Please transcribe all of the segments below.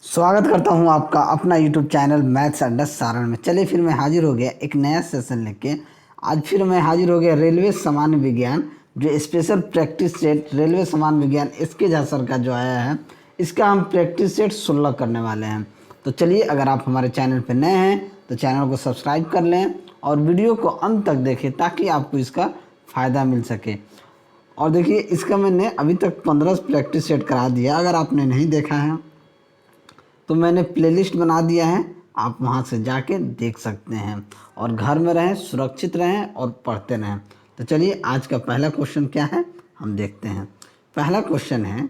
स्वागत करता हूं आपका अपना यूट्यूब चैनल मैथ्स अड्डा सारण में। चलिए फिर मैं हाजिर हो गया एक नया सेशन लेके। आज फिर मैं हाजिर हो गया रेलवे सामान्य विज्ञान, जो स्पेशल प्रैक्टिस सेट रेलवे सामान्य विज्ञान एसके झा सर का जो आया है, इसका हम प्रैक्टिस सेट 16 करने वाले हैं। तो चलिए, अगर आप हमारे चैनल पर नए हैं तो चैनल को सब्सक्राइब कर लें और वीडियो को अंत तक देखें ताकि आपको इसका फ़ायदा मिल सके। और देखिए, इसका मैंने अभी तक 15 प्रैक्टिस सेट करा दिया। अगर आपने नहीं देखा है तो मैंने प्लेलिस्ट बना दिया है, आप वहां से जाके देख सकते हैं। और घर में रहें, सुरक्षित रहें और पढ़ते रहें। तो चलिए, आज का पहला क्वेश्चन क्या है हम देखते हैं। पहला क्वेश्चन है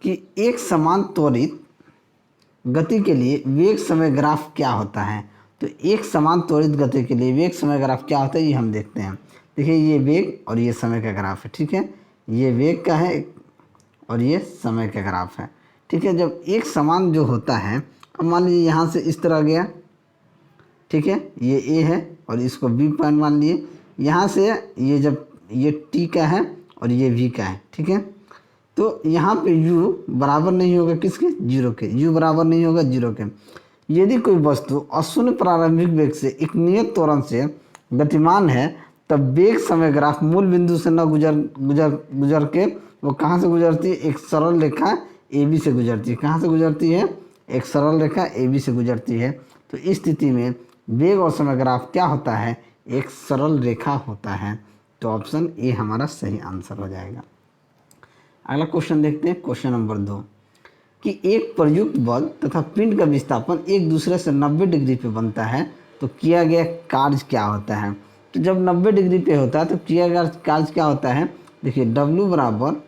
कि एक समान त्वरित गति के लिए वेग समय ग्राफ क्या होता है। तो एक समान त्वरित गति के लिए वेग समय ग्राफ क्या होता है, ये हम देखते हैं। देखिए, ये वेग और ये समय का ग्राफ है, ठीक है। ये वेग का है और ये समय का ग्राफ है, ठीक है। जब एक समान जो होता है, अब मान लीजिए यहाँ से इस तरह गया, ठीक है, ये ए है और इसको बी पॉइंट मान लिए। यहाँ से ये जब ये टी का है और ये वी का है, ठीक है। तो यहाँ पे u बराबर नहीं होगा किसके, जीरो के। u बराबर नहीं होगा जीरो के। यदि कोई वस्तु अशून्य प्रारंभिक वेग से एक नियत त्वरण से गतिमान है, तब वेग समय ग्राफ मूल बिंदु से न गुजर के वो कहाँ से गुजरती है, एक सरल रेखा ए बी से गुजरती है। कहाँ से गुजरती है, एक सरल रेखा ए बी से गुजरती है। तो इस स्थिति में वेग और समय ग्राफ क्या होता है, एक सरल रेखा होता है। तो ऑप्शन ए हमारा सही आंसर हो जाएगा। अगला क्वेश्चन देखते हैं, क्वेश्चन नंबर 2 कि एक प्रयुक्त बल तथा पिंड का विस्थापन एक दूसरे से 90 डिग्री पे बनता है, तो किया गया कार्य क्या होता है। तो जब 90 डिग्री पे होता है तो किया गया कार्य क्या होता है। देखिए, W बराबर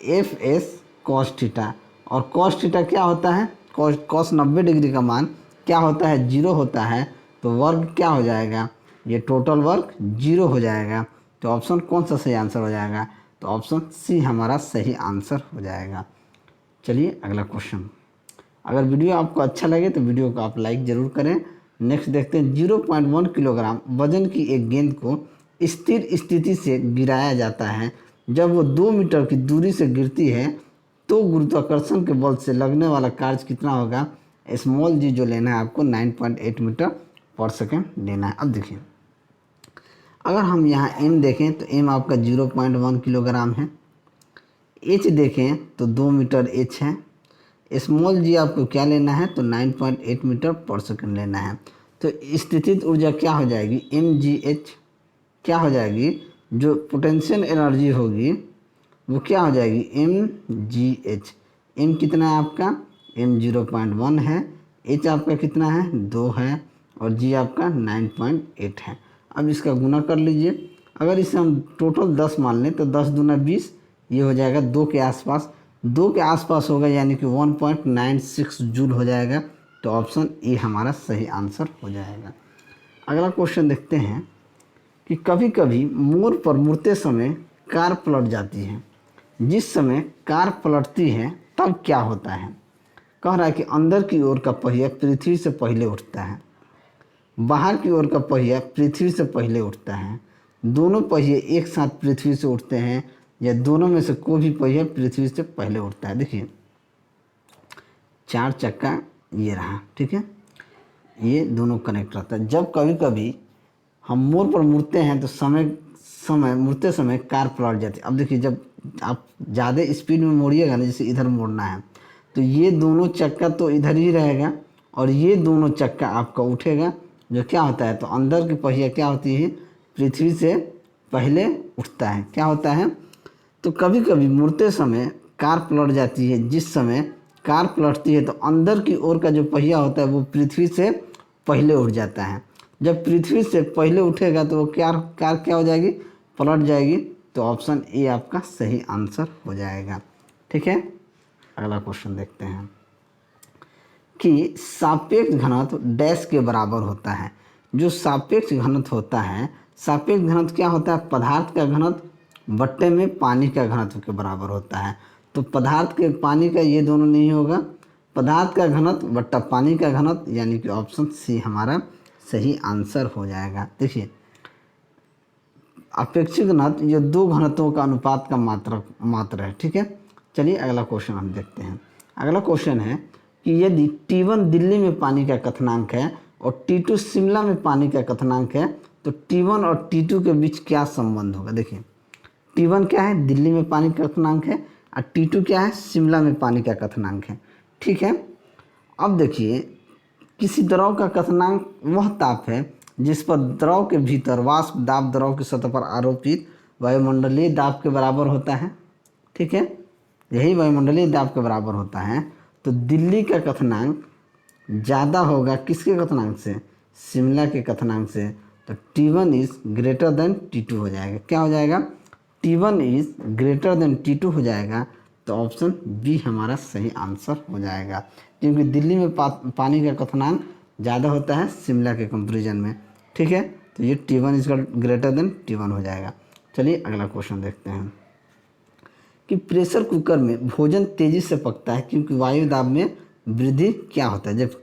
एफ एस कॉस थीटा, और कॉस थीटा क्या होता है, कॉस 90 डिग्री का मान क्या होता है, जीरो होता है। तो वर्ग क्या हो जाएगा, ये टोटल वर्ग जीरो हो जाएगा। तो ऑप्शन कौन सा सही आंसर हो जाएगा, तो ऑप्शन सी हमारा सही आंसर हो जाएगा। चलिए, अगला क्वेश्चन। अगर वीडियो आपको अच्छा लगे तो वीडियो को आप लाइक ज़रूर करें। नेक्स्ट देखते हैं, 0.1 किलोग्राम वजन की एक गेंद को स्थिर स्थिति से गिराया जाता है। जब वो 2 मीटर की दूरी से गिरती है तो गुरुत्वाकर्षण के बल से लगने वाला कार्य कितना होगा। स्मॉल जी जो लेना है आपको 9.8 मीटर पर सेकेंड लेना है। अब देखिए, अगर हम यहाँ एम देखें तो एम आपका 0.1 किलोग्राम है। एच देखें तो 2 मीटर एच है। स्मॉल जी आपको क्या लेना है, तो 9.8 मीटर पर सेकेंड लेना है। तो स्थितिज ऊर्जा क्या हो जाएगी, mgh क्या हो जाएगी, जो पोटेंशियल एनर्जी होगी वो क्या हो जाएगी, mgh। m कितना है आपका, m 0.1 है, h आपका कितना है, 2 है, और g आपका 9.8 है। अब इसका गुना कर लीजिए। अगर इसे हम टोटल 10 मान लें तो 10 दूना 20, ये हो जाएगा 2 के आसपास। 2 के आसपास होगा यानी कि 1.96 जूल हो जाएगा। तो ऑप्शन ए हमारा सही आंसर हो जाएगा। अगला क्वेश्चन देखते हैं कि कभी कभी मोड़ पर मुड़ते समय कार पलट जाती है। जिस समय कार पलटती है तब क्या होता है। कह रहा है कि अंदर की ओर का पहिया पृथ्वी से पहले उठता है, बाहर की ओर का पहिया पृथ्वी से पहले उठता है, दोनों पहिए एक साथ पृथ्वी से उठते हैं, या दोनों में से कोई भी पहिया पृथ्वी से पहले उठता है। देखिए, 4 चक्का ये रहा, ठीक है, ये दोनों कनेक्ट रहता है। जब कभी कभी हम मोड़ पर मुड़ते हैं तो समय मुड़ते समय कार पलट जाती है। अब देखिए, जब आप ज़्यादा स्पीड में मोड़िएगा ना, जैसे इधर मोड़ना है, तो ये दोनों चक्का तो इधर ही रहेगा और ये दोनों चक्का आपका उठेगा, जो क्या होता है, तो अंदर की पहिया क्या होती है, पृथ्वी से पहले उठता है। क्या होता है, तो कभी कभी मुड़ते समय कार पलट जाती है। जिस समय कार पलटती है तो अंदर की ओर का जो पहिया होता है वो पृथ्वी से पहले उठ जाता है। जब पृथ्वी से पहले उठेगा तो वो कार क्या हो जाएगी, पलट जाएगी। तो ऑप्शन ए आपका सही आंसर हो जाएगा, ठीक है। अगला क्वेश्चन देखते हैं कि सापेक्ष घनत्व डैश के बराबर होता है। जो सापेक्ष घनत्व होता है, सापेक्ष घनत्व क्या होता है, पदार्थ का घनत्व बट्टे में पानी का घनत्व के बराबर होता है। तो पदार्थ के पानी का ये दोनों नहीं होगा, पदार्थ का घनत्व बट्टा पानी का घनत्व, यानी कि ऑप्शन सी हमारा सही आंसर हो जाएगा। देखिए, अपेक्षित घनत्व ये दो घनत्वों का अनुपात का मात्रा है, ठीक है। चलिए, अगला क्वेश्चन हम देखते हैं। अगला क्वेश्चन है, कि यदि T1 दिल्ली में पानी का कथनांक है और T2 शिमला में पानी का कथनांक है तो T1 और T2 के बीच क्या संबंध होगा। देखिए T1 क्या है, दिल्ली में पानी का कथनांक है, और T2 क्या है, शिमला में पानी का कथनांक है। ठीक है, अब देखिए किसी द्रव का कथनांक वह ताप है जिस पर द्रव के भीतर वाष्प दाब द्रव की सतह पर आरोपित वायुमंडलीय दाब के बराबर होता है। ठीक है, यही वायुमंडलीय दाब के बराबर होता है। तो दिल्ली का कथनांक ज़्यादा होगा किसके कथनांक से, शिमला के कथनांक से। तो T1 is greater than T2 हो जाएगा। क्या हो जाएगा, T1 is greater than T2 हो जाएगा। तो ऑप्शन बी हमारा सही आंसर हो जाएगा, क्योंकि दिल्ली में पानी का कथनांक ज़्यादा होता है शिमला के कंपेरिजन में। ठीक है, तो ये T1 is greater than T1 हो जाएगा। चलिए अगला क्वेश्चन देखते हैं कि प्रेशर कुकर में भोजन तेज़ी से पकता है क्योंकि वायु दाब में वृद्धि क्या होता है। जब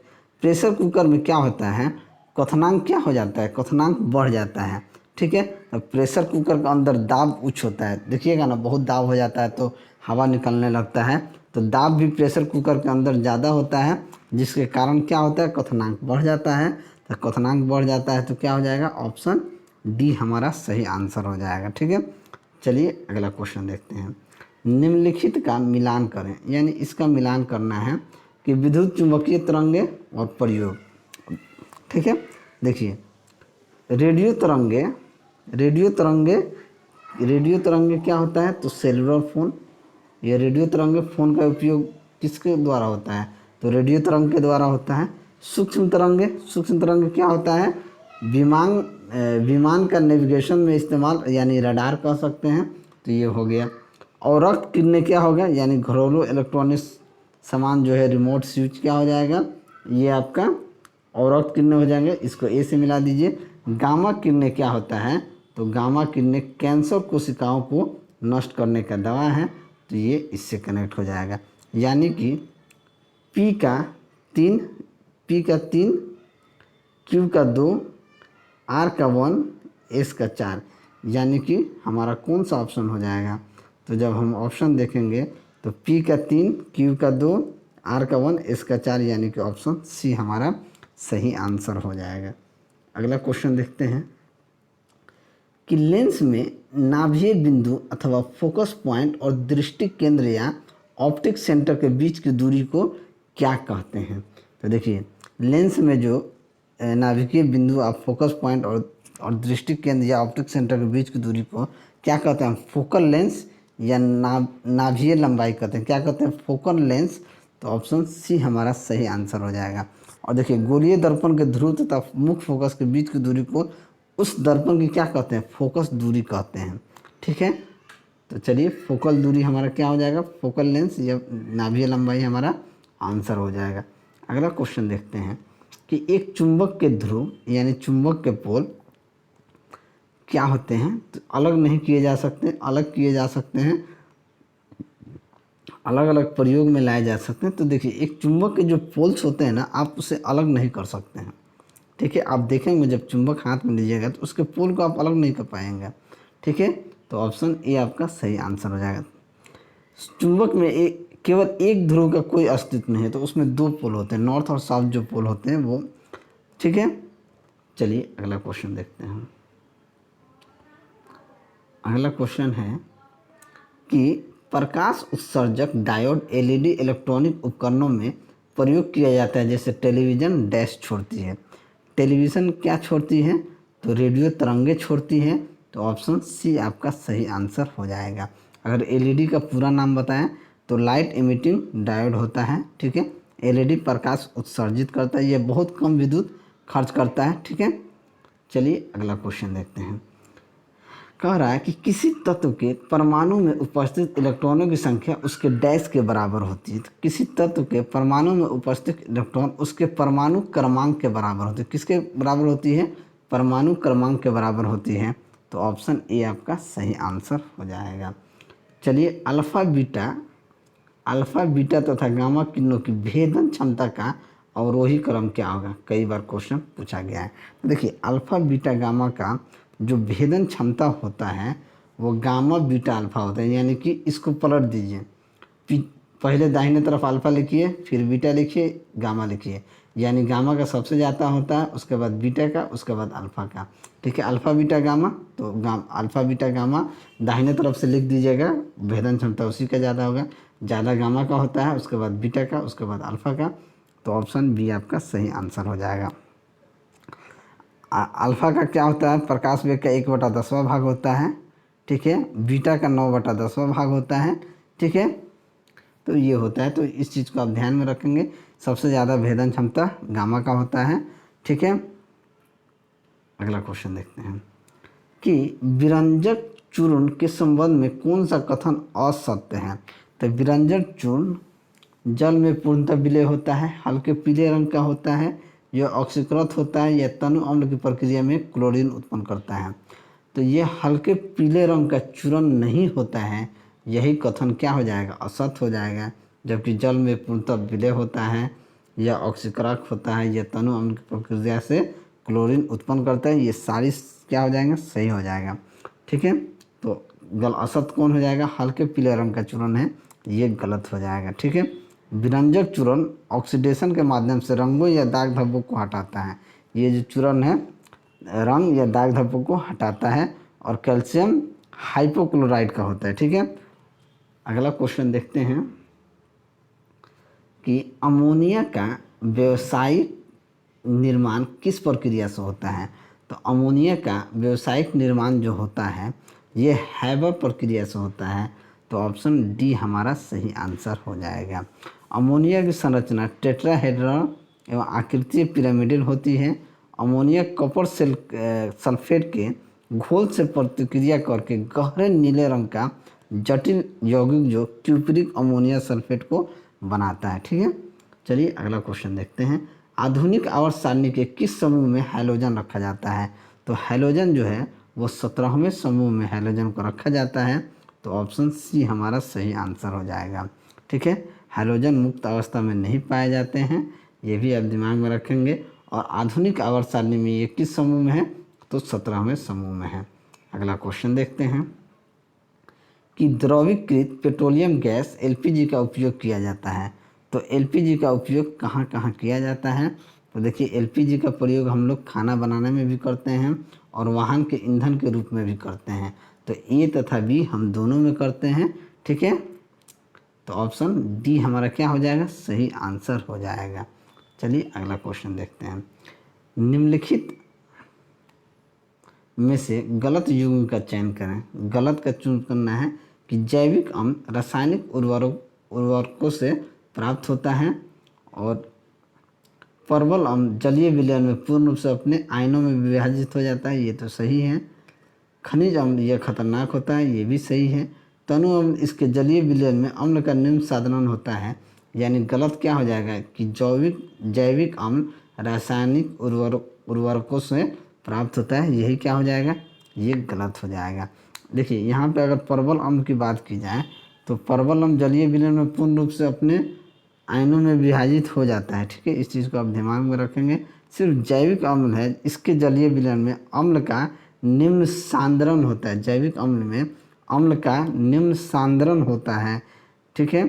प्रेशर कुकर में क्या होता है, क्वथनांक क्या हो जाता है, क्वथनांक बढ़ जाता है। ठीक है, तो प्रेशर कुकर का अंदर दाब उच्च होता है, देखिएगा ना, बहुत दाब हो जाता है तो हवा निकलने लगता है। तो दाब भी प्रेशर कुकर के अंदर ज़्यादा होता है, जिसके कारण क्या होता है, क्वथनांक बढ़ जाता है। तो क्वथनांक बढ़ जाता है तो क्या हो जाएगा, ऑप्शन डी हमारा सही आंसर हो जाएगा। ठीक है, चलिए अगला क्वेश्चन देखते हैं। निम्नलिखित का मिलान करें, यानी इसका मिलान करना है कि विद्युत चुंबकीय तरंगे और प्रयोग। ठीक है, देखिए रेडियो तरंगे, रेडियो तरंगे क्या होता है, तो सेलुलर फोन। ये रेडियो तरंगे फोन का उपयोग किसके द्वारा होता है, तो रेडियो तरंग के द्वारा होता है। सूक्ष्म तरंगे क्या होता है, विमान का नेविगेशन में इस्तेमाल, यानी रडार कह सकते हैं। तो ये हो गया। और रक्त किरणें क्या होगा, यानी घरेलू इलेक्ट्रॉनिक्स सामान जो है, रिमोट स्विच क्या हो जाएगा, ये आपका और रक्त किरणें हो जाएंगे, इसको ए से मिला दीजिए। गामा किरणें क्या होता है, तो गामा किरणें कैंसर कोशिकाओं को नष्ट करने का दवा है, तो ये इससे कनेक्ट हो जाएगा। यानी कि पी का 3, क्यू का 2, आर का 1, एस का 4, यानी कि हमारा कौन सा ऑप्शन हो जाएगा। तो जब हम ऑप्शन देखेंगे तो पी का 3, क्यू का 2, आर का 1, एस का 4, यानी कि ऑप्शन सी हमारा सही आंसर हो जाएगा। अगला क्वेश्चन देखते हैं कि लेंस में नाभीय बिंदु अथवा फोकस पॉइंट और दृष्टि केंद्र या ऑप्टिक सेंटर के बीच की दूरी को क्या कहते हैं। तो देखिए लेंस में जो नाभिकीय बिंदु आप फोकस पॉइंट और दृष्टि केंद्र या ऑप्टिक सेंटर के बीच की दूरी को क्या कहते हैं, फोकल लेंस या नाभीय लंबाई कहते हैं। क्या कहते हैं, फोकल लेंस। तो ऑप्शन सी हमारा सही आंसर हो जाएगा। और देखिए गोलीय दर्पण के ध्रुव तथा मुख्य फोकस के बीच की दूरी को उस दर्पण की क्या कहते हैं, फोकस दूरी कहते हैं। ठीक है, तो चलिए फोकल दूरी हमारा क्या हो जाएगा, फोकल लेंस या नाभीय लंबाई हमारा आंसर हो जाएगा। अगला क्वेश्चन देखते हैं कि एक चुंबक के ध्रुव यानी चुंबक के पोल क्या होते हैं, तो अलग नहीं किए जा सकते, अलग किए जा सकते हैं, अलग अलग प्रयोग में लाए जा सकते हैं। तो देखिए एक चुंबक के जो पोल्स होते हैं ना, आप उसे अलग नहीं कर सकते हैं। ठीक है, आप देखेंगे जब चुंबक हाथ में लीजिएगा तो उसके पोल को आप अलग नहीं कर पाएंगे। ठीक है, तो ऑप्शन ए आपका सही आंसर हो जाएगा। चुंबक में केवल एक ध्रुव का कोई अस्तित्व नहीं है, तो उसमें 2 पोल होते हैं, नॉर्थ और साउथ जो पोल होते हैं वो। ठीक है, चलिए अगला क्वेश्चन देखते हैं। अगला क्वेश्चन है कि प्रकाश उत्सर्जक डायोड एलईडी इलेक्ट्रॉनिक उपकरणों में प्रयोग किया जाता है, जैसे टेलीविज़न डैश छोड़ती है। टेलीविज़न क्या छोड़ती है, तो रेडियो तरंगे छोड़ती है। तो ऑप्शन सी आपका सही आंसर हो जाएगा। अगर एलईडी का पूरा नाम बताएं तो लाइट इमिटिंग डायोड होता है। ठीक है, एलईडी प्रकाश उत्सर्जित करता है, ये बहुत कम विद्युत खर्च करता है। ठीक है, चलिए अगला क्वेश्चन देखते हैं। कह रहा है कि किसी तत्व के परमाणु में उपस्थित इलेक्ट्रॉनों की संख्या उसके डैश के बराबर होती है। तो किसी तत्व के परमाणु में उपस्थित इलेक्ट्रॉन उसके परमाणु क्रमांक के बराबर होते हैं। किसके बराबर होती है, परमाणु क्रमांक के बराबर होती है। तो ऑप्शन ए आपका सही आंसर हो जाएगा। चलिए अल्फा बीटा तथा गामा किरणों की भेदन क्षमता का अवरोही क्रम क्या होगा, कई बार क्वेश्चन पूछा गया है। तो देखिए अल्फा बीटा गामा का जो भेदन क्षमता होता है वो गामा बीटा अल्फा होता है, यानी कि इसको पलट दीजिए। पहले दाहिने तरफ अल्फ़ा लिखिए, फिर बीटा लिखिए, गामा लिखिए। यानी गामा का सबसे ज़्यादा होता है, उसके बाद बीटा का, उसके बाद अल्फ़ा का। ठीक है, अल्फ़ा बीटा गामा, तो अल्फ़ा बीटा गामा दाहिने तरफ से लिख दीजिएगा, भेदन क्षमता उसी का ज़्यादा होगा। ज़्यादा गामा का होता है, उसके बाद बीटा का, उसके बाद अल्फ़ा का। तो ऑप्शन बी आपका सही आंसर हो जाएगा। अल्फ़ा का क्या होता है, प्रकाश वेग का 1/10वां भाग होता है। ठीक है, बीटा का 9/10वां भाग होता है। ठीक है, तो ये होता है, तो इस चीज़ को आप ध्यान में रखेंगे। सबसे ज़्यादा भेदन क्षमता गामा का होता है। ठीक है, अगला क्वेश्चन देखते हैं कि विरंजक चूर्ण के संबंध में कौन सा कथन असत्य है। तो विरंजक चूर्ण जल में पूर्णतः विलय होता है, हल्के पीले रंग का होता है, यह ऑक्सीकृत होता है, यह तनु अम्ल की प्रक्रिया में क्लोरीन उत्पन्न करता है। तो ये हल्के पीले रंग का चूर्ण नहीं होता है, यही कथन क्या हो जाएगा, असत्य हो जाएगा। जबकि जल में पूर्णतः विलय होता है, यह ऑक्सीकृत होता है, यह तनु अम्ल की प्रक्रिया से क्लोरीन उत्पन्न करता है। ये सारी क्या हो जाएंगे, सही हो जाएगा। ठीक है, तो असत कौन हो जाएगा, हल्के पीले रंग का चूर्ण है, ये गलत हो जाएगा। ठीक है, विरंजक चूर्ण ऑक्सीडेशन के माध्यम से रंगों या दाग धब्बों को हटाता है। ये जो चूर्ण है रंग या दाग धब्बों को हटाता है, और कैल्शियम हाइपोक्लोराइड का होता है। ठीक है, अगला क्वेश्चन देखते हैं कि अमोनिया का व्यावसायिक निर्माण किस प्रक्रिया से होता है। तो अमोनिया का व्यावसायिक निर्माण जो होता है ये हैबर प्रक्रिया से होता है। तो ऑप्शन डी हमारा सही आंसर हो जाएगा। अमोनिया की संरचना टेट्राहेड्रल एवं आकृतीय पिरामिडल होती है। अमोनिया कॉपर सल्फेट के घोल से प्रतिक्रिया करके गहरे नीले रंग का जटिल यौगिक जो क्यूपरिक अमोनिया सल्फेट को बनाता है। ठीक है, चलिए अगला क्वेश्चन देखते हैं। आधुनिक आवर्त सारणी के किस समूह में हैलोजन रखा जाता है। तो हैलोजन जो है वो 17वें समूह में हैलोजन को रखा जाता है। तो ऑप्शन सी हमारा सही आंसर हो जाएगा। ठीक है, हैलोजन मुक्त अवस्था में नहीं पाए जाते हैं, ये भी आप दिमाग में रखेंगे। और आधुनिक आवर्त सारणी में ये किस समूह में है, तो 17वें समूह में है। अगला क्वेश्चन देखते हैं कि द्रवीकृत पेट्रोलियम गैस एलपीजी का उपयोग किया जाता है। तो एलपीजी का उपयोग कहाँ कहाँ किया जाता है। तो देखिए एलपीजी का प्रयोग हम लोग खाना बनाने में भी करते हैं और वाहन के ईंधन के रूप में भी करते हैं। तो ए तथा बी हम दोनों में करते हैं। ठीक है, तो ऑप्शन डी हमारा क्या हो जाएगा, सही आंसर हो जाएगा। चलिए अगला क्वेश्चन देखते हैं। निम्नलिखित में से गलत युग्म का चयन करें। गलत का चुन करना है कि जैविक अम्ल रासायनिक उर्वरकों से प्राप्त होता है, और परवल अम्ल जलीय विलयन में पूर्ण रूप से अपने आयनों में विभाजित हो जाता है, ये तो सही है। खनिज अम्ल यह खतरनाक होता है, ये भी सही है। तनु अम्ल इसके जलीय विलयन में अम्ल का निम्न साधन होता है। यानी गलत क्या हो जाएगा कि जैविक अम्ल रासायनिक उर्वरकों से प्राप्त होता है, यही क्या हो जाएगा, ये गलत हो जाएगा। देखिए यहाँ पे अगर परवल अम्ल की बात की जाए तो परवल अम्ल जलीय विलयन में पूर्ण रूप से अपने आयनों में विभाजित हो जाता है। ठीक है, इस चीज़ को आप दिमाग में रखेंगे। सिर्फ जैविक अम्ल है, इसके जलीय विलयन में अम्ल का निम्न सांद्रण होता है। जैविक अम्ल में अम्ल का निम्न सांद्रण होता है। ठीक है,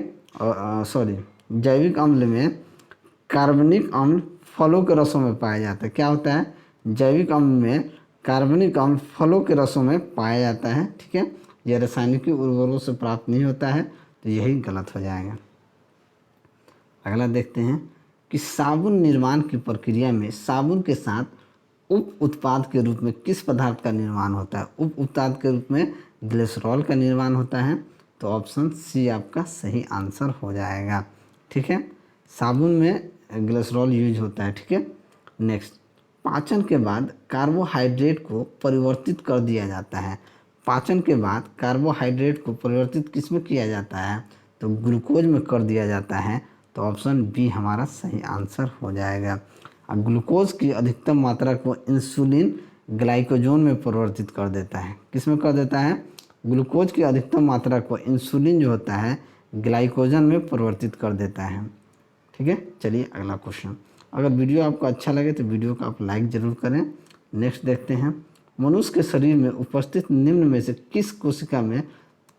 जैविक अम्ल में कार्बनिक अम्ल फलों के रसों में पाया जाता है। क्या होता है, जैविक अम्ल में कार्बनिक अम्ल फलों के रसों में पाया जाता है। ठीक है, यह रासायनिक उर्वरकों से प्राप्त नहीं होता है, तो यही गलत हो जाएगा। अगला देखते हैं कि साबुन निर्माण की प्रक्रिया में साबुन के साथ उप उत्पाद के रूप में किस पदार्थ का निर्माण होता है। उप उत्पाद के रूप में ग्लिसरॉल का निर्माण होता है। तो ऑप्शन सी आपका सही आंसर हो जाएगा। ठीक है, साबुन में ग्लिसरॉल यूज होता है। ठीक है, नेक्स्ट, पाचन के बाद कार्बोहाइड्रेट को परिवर्तित कर दिया जाता है। पाचन के बाद कार्बोहाइड्रेट को परिवर्तित किस में किया जाता है, तो ग्लूकोज में कर दिया जाता है। तो ऑप्शन बी हमारा सही आंसर हो जाएगा। अब ग्लूकोज की अधिकतम मात्रा को इंसुलिन ग्लाइकोजन में परिवर्तित कर देता है। किस में कर देता है, ग्लूकोज की अधिकतम मात्रा को इंसुलिन जो होता है ग्लाइकोजन में परिवर्तित कर देता है। ठीक है, चलिए अगला क्वेश्चन। अगर वीडियो आपको अच्छा लगे तो वीडियो को आप लाइक ज़रूर करें। नेक्स्ट देखते हैं, मनुष्य के शरीर में उपस्थित निम्न में से किस कोशिका में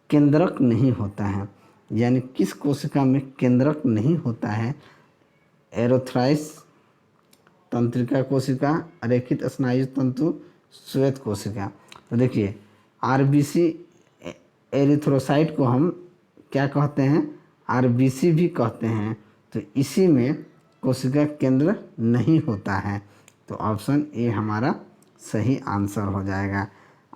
केंद्रक नहीं होता है। यानी किस कोशिका में केंद्रक नहीं होता है? एरोथ्राइस, तंत्रिका कोशिका, अरेखित स्नायु तंतु, श्वेत कोशिका। तो देखिए आरबीसी एरिथ्रोसाइट को हम क्या कहते हैं? आरबीसी भी कहते हैं। तो इसी में कोशिका केंद्र नहीं होता है। तो ऑप्शन ए हमारा सही आंसर हो जाएगा।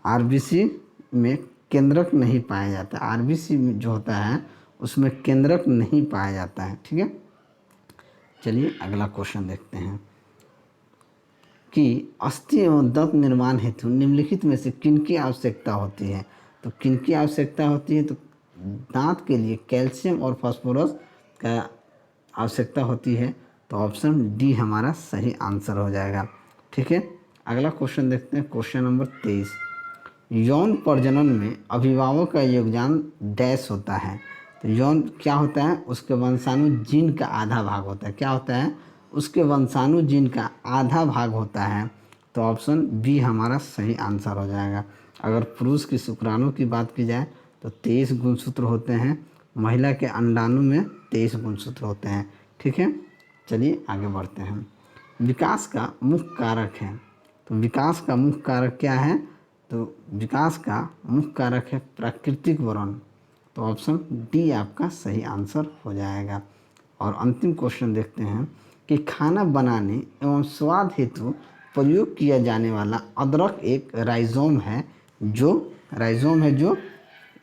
आरबीसी में केंद्रक नहीं पाया जाता। आरबीसी जो होता है उसमें केंद्रक नहीं पाया जाता है। ठीक है, चलिए अगला क्वेश्चन देखते हैं कि अस्थि एवं दंत निर्माण हेतु निम्नलिखित में से किनकी आवश्यकता होती है? तो किनकी आवश्यकता होती है? तो दांत के लिए कैल्शियम और फास्फोरस का आवश्यकता होती है। तो ऑप्शन डी हमारा सही आंसर हो जाएगा। ठीक है, अगला क्वेश्चन देखते हैं, क्वेश्चन नंबर 23। यौन प्रजनन में अभिभावक का योगदान डैश होता है। तो यौन क्या होता है? उसके वंशाणु जीन का आधा भाग होता है। क्या होता है? उसके वंशाणु जीन का आधा भाग होता है। तो ऑप्शन बी हमारा सही आंसर हो जाएगा। अगर पुरुष की शुक्राणु की बात की जाए तो 23 गुणसूत्र होते हैं, महिला के अंडाणु में 23 गुणसूत्र होते हैं। ठीक है, चलिए आगे बढ़ते हैं। विकास का मुख्य कारक है। तो विकास का मुख्य कारक क्या है? तो विकास का मुख्य कारक है प्राकृतिक वर्ण। तो ऑप्शन डी आपका सही आंसर हो जाएगा। और अंतिम क्वेश्चन देखते हैं कि खाना बनाने एवं स्वाद हेतु प्रयोग किया जाने वाला अदरक एक राइजोम है जो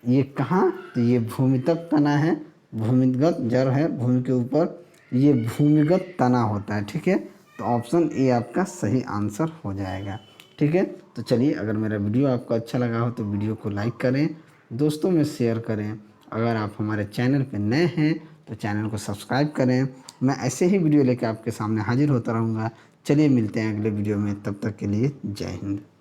ये कहाँ? तो ये भूमिगत तना है, भूमिगत जड़ है भूमि के ऊपर, ये भूमिगत तना होता है। ठीक है, तो ऑप्शन ए आपका सही आंसर हो जाएगा। ठीक है, तो चलिए अगर मेरा वीडियो आपको अच्छा लगा हो तो वीडियो को लाइक करें, दोस्तों में शेयर करें। अगर आप हमारे चैनल पर नए हैं तो चैनल को सब्सक्राइब करें। मैं ऐसे ही वीडियो लेकर आपके सामने हाजिर होता रहूँगा। चलिए मिलते हैं अगले वीडियो में, तब तक के लिए जय हिंद।